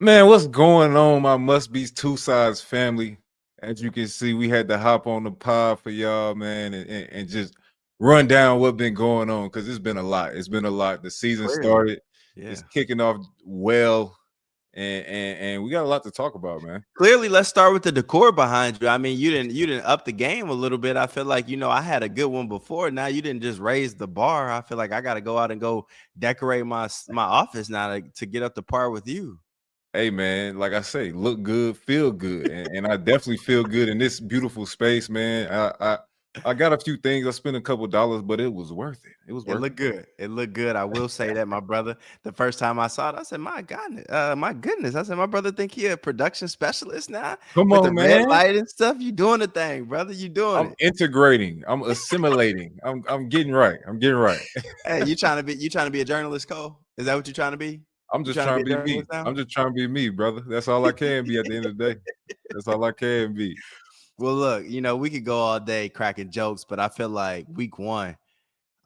Man, what's going on, my Must Be's Two Sides family? As you can see, we had to hop on the pod for y'all, man, and just run down what's been going on because it's been a lot. It's been a lot. The season Clearly. started, it's Yeah. kicking off well, and we got a lot to talk about, man. Clearly, let's start with the decor behind you. I mean, you didn't up the game a little bit. I feel like, I had a good one before. Now you didn't just raise the bar. I feel like I got to go out and go decorate my office now to get up to par with you. Hey, man, like I say, look good, feel good, and I definitely feel good in this beautiful space, man. I got a few things. I spent a couple dollars, but it was worth it. It was It worth it. looked good. It looked good. I will say that, my brother. The first time I saw it, I said, my goodness." I said, "My brother think he a production specialist now Come with the on, red man. light and stuff. You doing the thing, brother. You doing I'm it." integrating. I'm assimilating. I'm getting right. I'm getting right. Hey, you trying to be a journalist, Cole? Is that what you're trying to be? I'm You just trying to trying be to a be me. journalist now? I'm just trying to be me, brother. That's all I can be at the end of the day. That's all I can be. Well, look, we could go all day cracking jokes, but I feel like week one,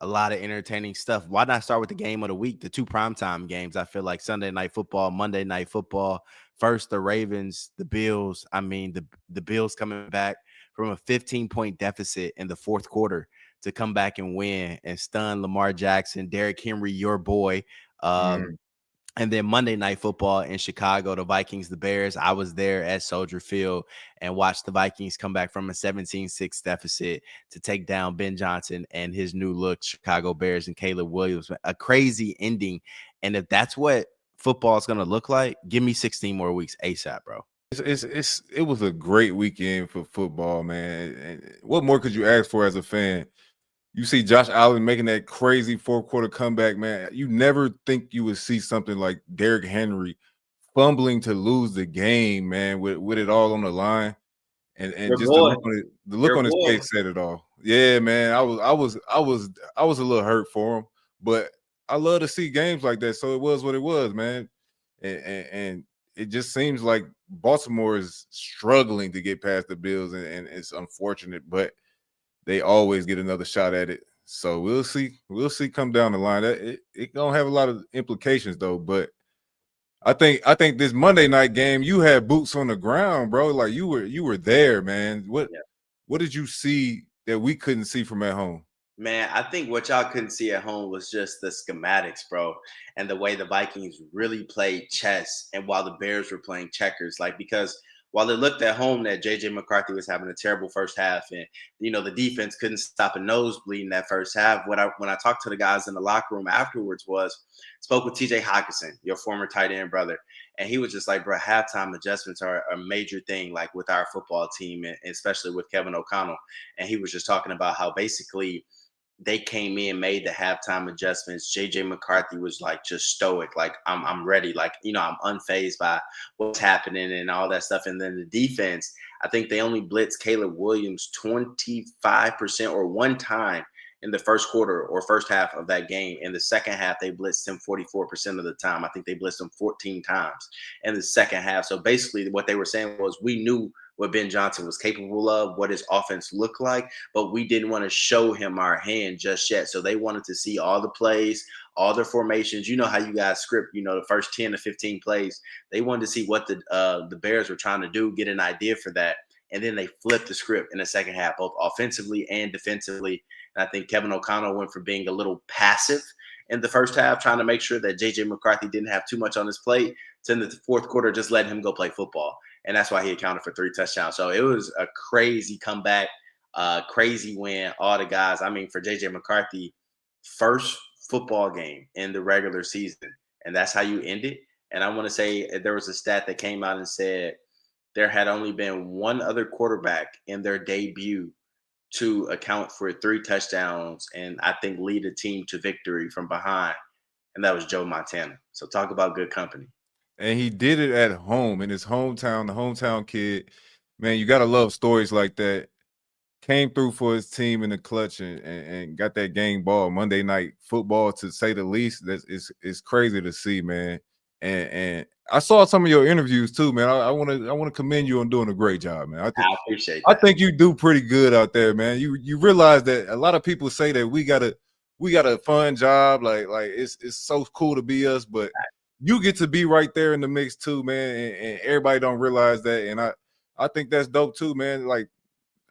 a lot of entertaining stuff. Why not start with the game of the week, the two primetime games? I feel like Sunday night football, Monday night football. First, the Ravens, the Bills. I mean, the Bills coming back from a 15-point deficit in the fourth quarter to come back and win and stun Lamar Jackson, Derrick Henry, your boy. Mm. And then Monday night football in Chicago, the Vikings, the Bears. I was there at Soldier Field and watched the Vikings come back from a 17-6 deficit to take down Ben Johnson and his new look Chicago Bears and Caleb Williams. A crazy ending. And if that's what football is going to look like, give me 16 more weeks ASAP, bro. It was a great weekend for football, man. And what more could you ask for as a fan? You see Josh Allen making that crazy fourth quarter comeback, man. You never think you would see something like Derrick Henry fumbling to lose the game, man, with it all on the line. And Your just the boy, look on it, the look your on his boy. face said it all. Yeah, man. I was a little hurt for him, but I love to see games like that. So it was what it was, man. And it just seems like Baltimore is struggling to get past the Bills, and it's unfortunate, but they always get another shot at it. So we'll see. We'll see come down the line. It don't have a lot of implications though, but I think this Monday night game, you had boots on the ground, bro. Like you were there, man. What did you see that we couldn't see from at home? Man, I think what y'all couldn't see at home was just the schematics, bro, and the way the Vikings really played chess, and while the Bears were playing checkers. Like, because while it looked at home that JJ McCarthy was having a terrible first half, and the defense couldn't stop a nosebleed in that first half. When I talked to the guys in the locker room afterwards, was spoke with TJ Hawkinson, your former tight end brother, and he was just like, bro, halftime adjustments are a major thing, like with our football team, and especially with Kevin O'Connell. And he was just talking about how basically they came in, made the halftime adjustments. JJ McCarthy was like just stoic, like I'm ready, like I'm unfazed by what's happening and all that stuff. And then the defense, I think they only blitzed Caleb Williams 25% or one time in the first quarter or first half of that game. In the second half, they blitzed him 44% of the time. I think they blitzed him 14 times in the second half. So basically, what they were saying was we knew what Ben Johnson was capable of, what his offense looked like, but we didn't want to show him our hand just yet. So they wanted to see all the plays, all the formations. You know how you guys script, the first 10 to 15 plays. They wanted to see what the Bears were trying to do, get an idea for that. And then they flipped the script in the second half, both offensively and defensively. And I think Kevin O'Connell went from being a little passive in the first half, trying to make sure that JJ McCarthy didn't have too much on his plate, to in the fourth quarter, just letting him go play football. And that's why he accounted for 3 touchdowns. So it was a crazy comeback, crazy win. All the guys, I mean, for JJ McCarthy, first football game in the regular season. And that's how you end it. And I want to say there was a stat that came out and said there had only been one other quarterback in their debut to account for 3 touchdowns and I think lead a team to victory from behind. And that was Joe Montana. So talk about good company. And he did it at home in his hometown, the hometown kid. Man, you gotta love stories like that. Came through for his team in the clutch and got that game ball. Monday night football, to say the least. It's crazy to see, man. And I saw some of your interviews too, man. I want to commend you on doing a great job, man. I appreciate I that. think you do pretty good out there, man. You realize that a lot of people say that we got a fun job, like it's so cool to be us, but you get to be right there in the mix too, man. And everybody don't realize that. And I think that's dope too, man. Like,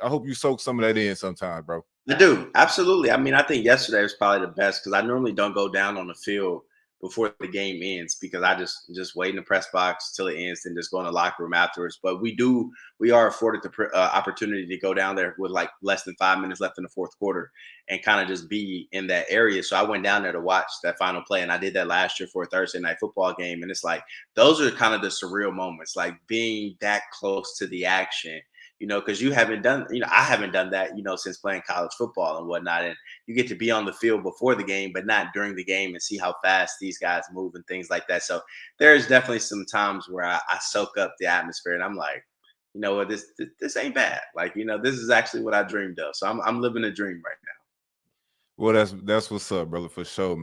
I hope you soak some of that in sometime, bro. I do, absolutely. I mean, I think yesterday was probably the best because I normally don't go down on the field before the game ends because I just wait in the press box till it ends and just go in the locker room afterwards. But we are afforded the opportunity to go down there with like less than 5 minutes left in the fourth quarter and kind of just be in that area. So I went down there to watch that final play, and I did that last year for a Thursday night football game. And it's like those are kind of the surreal moments, like being that close to the action, because you haven't done, I haven't done that, since playing college football and whatnot. And you get to be on the field before the game, but not during the game and see how fast these guys move and things like that. So there's definitely some times where I soak up the atmosphere and I'm like, you know what, this ain't bad. Like, this is actually what I dreamed of. So I'm living a dream right now. Well, that's what's up, brother, for sure, man.